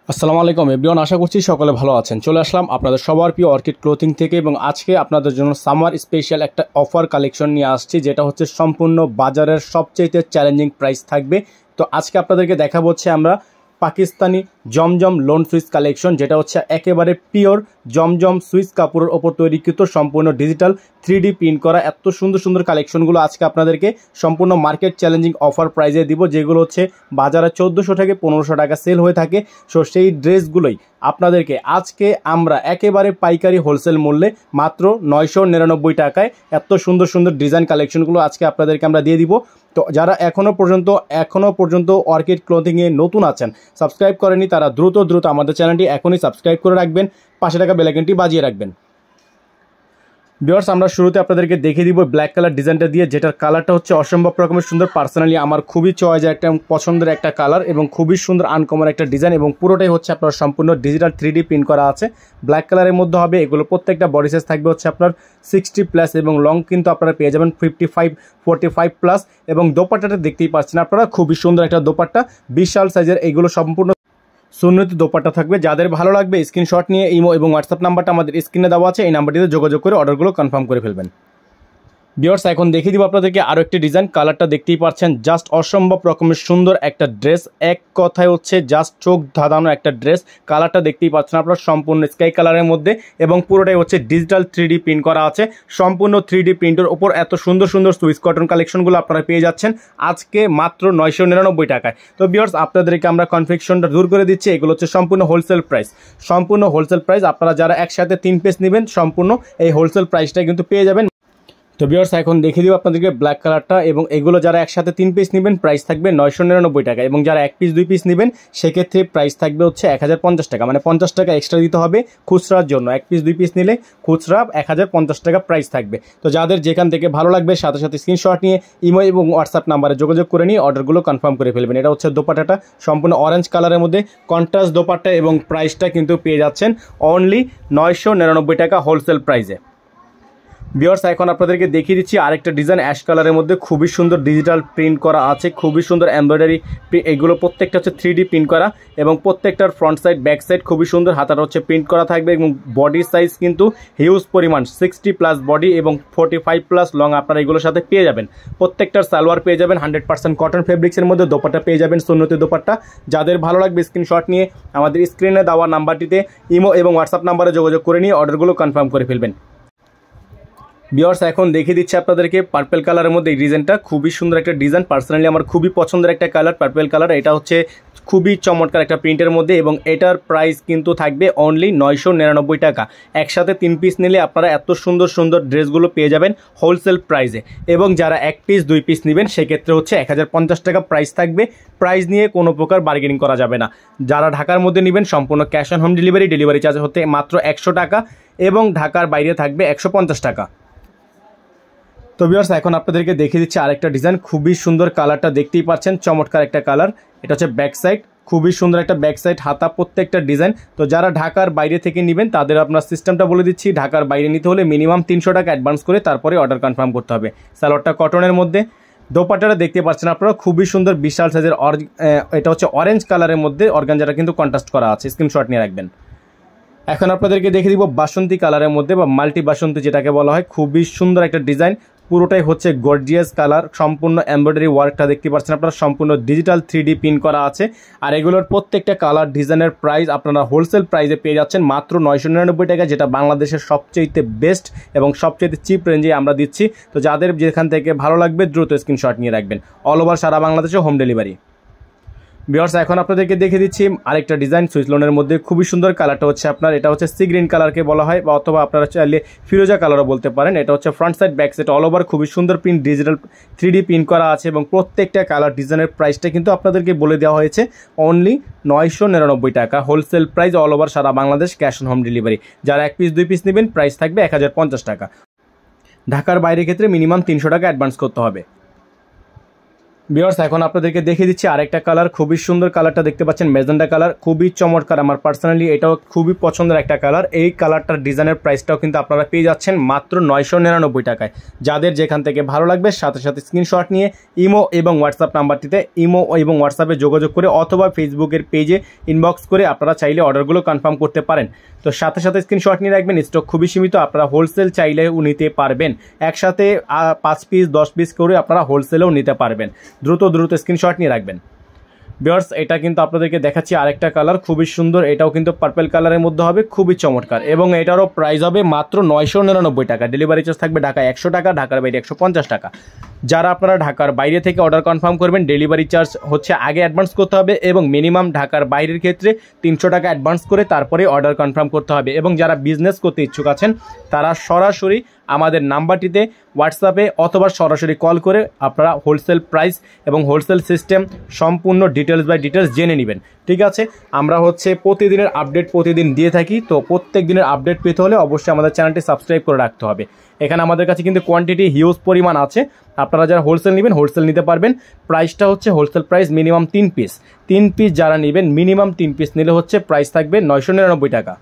আসসালামু আলাইকুম এভরিওয়ান, আশা করছি সকলে ভালো আছেন। চলে আসলাম আপনাদের সবার প্রিয় অর্কিড ক্লোথিং থেকে এবং আজকে আপনাদের জন্য সামার স্পেশাল একটা অফার কালেকশন নিয়ে আসছি, যেটা হচ্ছে সম্পূর্ণ বাজারের সবচেয়ে চ্যালেঞ্জিং প্রাইস থাকবে। তো আজকে আপনাদেরকে দেখাবো হচ্ছে আমরা পাকিস্তানি জমজম লোন ফ্রিজ কালেকশন, যেটা হচ্ছে একেবারে পিওর জমজম সুইস কাপড়ের ওপর তৈরিকৃত সম্পূর্ণ ডিজিটাল 3D প্রিন্ট করা এত সুন্দর সুন্দর কালেকশনগুলো আজকে আপনাদেরকে সম্পূর্ণ মার্কেট চ্যালেঞ্জিং অফার প্রাইজে দিব, যেগুলো হচ্ছে বাজারে 1400 থেকে 1500 টাকা সেল হয়ে থাকে। সো সেই ড্রেসগুলোই আপনাদেরকে আজকে আমরা একেবারে পাইকারি হোলসেল মূল্যে মাত্র 999 টাকায় এত সুন্দর সুন্দর ডিজাইন কালেকশনগুলো আজকে আপনাদেরকে আমরা দিয়ে দিব। তো যারা এখনও পর্যন্ত অর্কিড ক্লোথিংয়ে নতুন আছেন, সাবস্ক্রাইব করেনি, তারা দ্রুত আমাদের চ্যানেলটি এখনই সাবস্ক্রাইব করে রাখবেন, পাশে থাকা বেল আইকনটি বাজিয়ে রাখবেন। ভিউয়ার্স, আমরা শুরুতে আপনাদেরকে দেখিয়ে দিব ব্ল্যাক কালার ডিজাইনটা দিয়ে, যেটার কালারটা হচ্ছে অসম্ভব রকমের সুন্দর। পার্সোনালি আমার খুবই চয়েস একটা পছন্দের একটা কালার এবং খুবই সুন্দর আনকমন একটা ডিজাইন, এবং পুরোটাই হচ্ছে আপনার সম্পূর্ণ ডিজিটাল 3D প্রিন্ট করা আছে। ব্ল্যাক কালারের মধ্যে হবে এগুলো, প্রত্যেকটা বডি সাইজ থাকবে হচ্ছে আপনার 60+ এবং লং কিন্তু আপনারা পেয়ে যাবেন 55-45+। এবং দোপাট্টাটা দেখতেই পাচ্ছেন আপনারা, খুবই সুন্দর একটা দোপাট্টা, বিশাল সাইজের। এইগুলো সম্পূর্ণ সুন্নতি দোপাট্টা থাকবে। যাদের ভালো লাগবে স্ক্রিনশট নিয়ে ইমো এবং হোয়াটসঅ্যাপ নাম্বারটা আমাদের স্ক্রিনে দেওয়া আছে, এই নাম্বারটিতে যোগাযোগ করে অর্ডারগুলো কনফার্ম করে ফেলবেন। ভিউয়ার্স, এখন দেখিয়ে দিব আপনাদেরকে আরও একটি ডিজাইন। কালারটা দেখতেই পাচ্ছেন, জাস্ট অসম্ভব রকমের সুন্দর একটা ড্রেস, এক কথায় হচ্ছে জাস্ট চোখ ধাঁধানো একটা ড্রেস। কালারটা দেখতেই পাচ্ছেন আপনারা, সম্পূর্ণ স্কাই কালারের মধ্যে এবং পুরোটাই হচ্ছে ডিজিটাল 3D প্রিন্ট করা আছে। সম্পূর্ণ 3D প্রিন্টের ওপর এত সুন্দর সুন্দর সুইস কটন কালেকশনগুলো আপনারা পেয়ে যাচ্ছেন আজকে মাত্র 999 টাকায়। তো ভিউয়ার্স, আপনাদেরকে আমরা কনফিউশনটা দূর করে দিচ্ছি। এগুলো হচ্ছে সম্পূর্ণ হোলসেল প্রাইস, আপনারা যারা একসাথে 3 পিস নেবেন সম্পূর্ণ এই হোলসেল প্রাইসটাই কিন্তু পেয়ে যাবেন। তো ভিউয়ার্স, এখন দেখিয়ে দিব আপনাদেরকে ব্ল্যাক কালারটা, এবং এগুলো যারা একসাথে 3 পিস নেবেন প্রাইস থাকবে 999 টাকা, এবং যারা 1 পিস 2 পিস নেবেন সেক্ষেত্রে প্রাইস থাকবে হচ্ছে 1050 টাকা, মানে 50 টাকা এক্সট্রা দিতে হবে খুচরার জন্য। 1 পিস 2 পিস নিলে খুচরা 1050 টাকা প্রাইস থাকবে। তো যাদের যেখান থেকে ভালো লাগবে সাথে সাথে স্ক্রিনশট নিয়ে ইমো এবং হোয়াটসঅ্যাপ নাম্বারে যোগাযোগ করে নিয়ে অর্ডারগুলো কনফার্ম করে ফেলবেন। এটা হচ্ছে দোপাট্টাটা, সম্পূর্ণ অরেঞ্জ কালারের মধ্যে কন্ট্রাস্ট দোপাট্টা, এবং প্রাইসটা কিন্তু পেয়ে যাচ্ছেন অনলি 999 টাকা হোলসেল প্রাইসে। ভিউয়ার্স, এখন আপনাদেরকে দেখিয়ে দিচ্ছি আরেকটা ডিজাইন অ্যাশ কালারের মধ্যে, খুবই সুন্দর ডিজিটাল প্রিন্ট করা আছে, খুবই সুন্দর এমব্রয়ডারি। এগুলো প্রত্যেকটা হচ্ছে 3D প্রিন্ট করা, এবং প্রত্যেকটার ফ্রন্ট সাইড ব্যাক সাইড খুবই সুন্দর, হাতাটা হচ্ছে প্রিন্ট করা থাকবে, এবং বডি সাইজ কিন্তু হিউজ পরিমাণ 60+ বডি এবং 45+ লং আপনারা এগুলোর সাথে পেয়ে যাবেন। প্রত্যেকটার সালোয়ার পেয়ে যাবেন 100% কটন ফেব্রিক্সের মধ্যে, দোপাট্টা পেয়ে যাবেন সুন্নতি দোপাট্টা। যাদের ভালো লাগবে স্ক্রিনশট নিয়ে আমাদের স্ক্রিনে দেওয়া নাম্বারটিতে ইমো এবং হোয়াটসঅ্যাপ নাম্বারে যোগাযোগ করে নিয়ে অর্ডারগুলো কনফার্ম করে ফেলবেন। ভিউয়ার্স, এখন দেখিয়ে দিচ্ছি আপনাদেরকে পার্পল কালারের মধ্যে এই ডিজাইনটা, খুবই সুন্দর একটা ডিজাইন। পার্সোনালি আমার খুবই পছন্দের একটা কালার পার্পল কালার। এটা হচ্ছে খুবই চমৎকার একটা প্রিন্টের মধ্যে, এবং এটার প্রাইস কিন্তু থাকবে অনলি 999 টাকা। একসাথে 3 পিস নিলে আপনারা এত সুন্দর সুন্দর ড্রেসগুলো পেয়ে যাবেন হোলসেল প্রাইসে, এবং যারা 1 পিস 2 পিস নেবেন সেক্ষেত্রে হচ্ছে 1050 টাকা প্রাইস থাকবে। প্রাইস নিয়ে কোনো প্রকার বার্গেনিং করা যাবে না। যারা ঢাকার মধ্যে নেবেন সম্পূর্ণ cash on home delivery charge হতে মাত্র 100 টাকা, এবং ঢাকার বাইরে থাকবে 150 টাকা। তো ভিউয়ার্স, এখন আপনাদেরকে দেখিয়ে দিচ্ছি আরেকটা ডিজাইন, খুবই সুন্দর। কালারটা দেখতেই পাচ্ছেন, চমৎকার একটা কালার। এটা হচ্ছে ব্যাক সাইড, খুবই সুন্দর একটা ব্যাক সাইড, হাতা প্রত্যেকটা ডিজাইন। তো যারা ঢাকার বাইরে থেকে নেবেন তাদের আপনার সিস্টেমটা বলে দিচ্ছি। ঢাকার বাইরে নিতে হলে মিনিমাম 300 টাকা অ্যাডভান্স করে তারপরে অর্ডার কনফার্ম করতে হবে। সালোয়ারটা কটনের মধ্যে, দোপাট্টাটা দেখতে পাচ্ছেন আপনারা, খুবই সুন্দর বিশাল সাইজের। এটা হচ্ছে অরেঞ্জ কালারের মধ্যে অর্গানজাটা কিন্তু কন্ট্রাস্ট করা আছে, স্ক্রিনশট নিয়ে রাখবেন। এখন আপনাদেরকে দেখে দিব বাসন্তী কালারের মধ্যে বা মাল্টি বাসন্তী যেটাকে বলা হয়, খুবই সুন্দর একটা ডিজাইন। পুরোটাই হচ্ছে গর্জিয়াস কালার, সম্পূর্ণ এমব্রয়ডারি ওয়ার্কটা দেখতে পাচ্ছেন আপনারা, সম্পূর্ণ ডিজিটাল 3D প্রিন্ট করা আছে। আর এগুলোর প্রত্যেকটা কালার ডিজাইনের প্রাইস আপনারা হোলসেল প্রাইসে পেয়ে যাচ্ছেন মাত্র 999 টাকা, যেটা বাংলাদেশের সবচেয়ে বেস্ট এবং সবচেয়ে চিপ রেঞ্জে আমরা দিচ্ছি। তো যাদের যেখান থেকে ভালো লাগবে দ্রুত স্ক্রিনশট নিয়ে রাখবেন। অল ওভার সারা বাংলাদেশে হোম ডেলিভারি। ভিউয়ার্স, এখন আপনাদেরকে দেখে দিচ্ছি আরেকটা ডিজাইন সুইস লোনের মধ্যে, খুবই সুন্দর। কালারটা হচ্ছে আপনার, এটা হচ্ছে সি গ্রিন কালারকে বলা হয়, বা অথবা আপনারা চাইলে ফিরোজা কালারও বলতে পারেন। এটা হচ্ছে front side back side all over খুবই সুন্দর প্রিন্ট, ডিজিটাল 3D প্রিন্ট করা আছে, এবং প্রত্যেকটা কালার ডিজাইনের প্রাইসটা কিন্তু আপনাদেরকে বলে দেওয়া হয়েছে অনলি 999 টাকা হোলসেল প্রাইস, অল ওভার সারা Bangladesh cash on home delivery. যারা 1 পিস 2 পিস নেবেন প্রাইস থাকবে 1050 টাকা। ঢাকার বাইরে ক্ষেত্রে মিনিমাম 300 টাকা অ্যাডভান্স করতে হবে। ভিউয়ার্স এখন আপনাদেরকে দেখিয়ে দিচ্ছি আরেকটা কালার, খুবই সুন্দর কালারটা দেখতে পাচ্ছেন, ম্যাজেন্টা কালার, খুবই চমৎকার। আমার পার্সোনালি এটাও খুবই পছন্দের একটা কালার। এই কালারটার ডিজাইনের প্রাইসটাও কিন্তু আপনারা পেয়ে যাচ্ছেন মাত্র 999 টাকায়। যাদের যেখান থেকে ভালো লাগবে সাথে সাথে স্ক্রিনশট নিয়ে ইমো এবং হোয়াটসঅ্যাপ নাম্বারটিতে ইমো এবং হোয়াটসঅ্যাপে যোগাযোগ করে অথবা ফেসবুকের পেজে ইনবক্স করে আপনারা চাইলে অর্ডারগুলো কনফার্ম করতে পারেন। তো সাথে সাথে স্ক্রিনশট নিয়ে রাখবেন, স্টক খুবই সীমিত, আপনারা হোলসেল চাইলেও নিতে পারবেন। একসাথে 5 পিস 10 পিস করে আপনারা হোলসেলেও নিতে পারবেন। দ্রুত স্ক্রিনশট নিয়ে রাখবেন। ভিউয়ার্স এটা কিন্তু আপনাদেরকে দেখাচ্ছি আরেকটা কালার, খুবই সুন্দর, এটাও কিন্তু পার্পল কালারের মধ্যে হবে, খুবই চমৎকার এবং এটারও প্রাইস হবে মাত্র 999 টাকা। ডেলিভারি চার্জ থাকবে ঢাকা 100 টাকা, ঢাকার বাইরে 150 টাকা। যারা আপনারা ঢাকার বাইরে থেকে অর্ডার কনফার্ম করবেন ডেলিভারি চার্জ হচ্ছে আগে অ্যাডভান্স করতে হবে এবং মিনিমাম ঢাকার বাইরের ক্ষেত্রে 300 টাকা অ্যাডভান্স করে তারপরে অর্ডার কনফার্ম করতে হবে। এবং যারা বিজনেস করতে ইচ্ছুক আছেন তারা সরাসরি আমাদের নাম্বারটিতে হোয়াটসঅ্যাপে অথবা সরাসরি কল করে আপনারা হোলসেল প্রাইস এবং হোলসেল সিস্টেম সম্পূর্ণ ডিটেলস বাই ডিটেলস জেনে নেবেন। ঠিক আছে, আমরা হচ্ছে প্রতিদিনের আপডেট প্রতিদিন দিয়ে থাকি, তো প্রত্যেক দিনের আপডেট পেতে হলে অবশ্যই আমাদের চ্যানেলটি সাবস্ক্রাইব করে রাখতে হবে। এখানে আমাদের কাছে কিন্তু কোয়ান্টিটি হিউজ পরিমাণ আছে, আপনারা যারা হোলসেল নেবেন হোলসেল নিতে পারবেন। প্রাইসটা হচ্ছে হোলসেল প্রাইস মিনিমাম 3 পিস যারা নেবেন মিনিমাম 3 পিস নিলে হচ্ছে প্রাইস থাকবে 999 টাকা।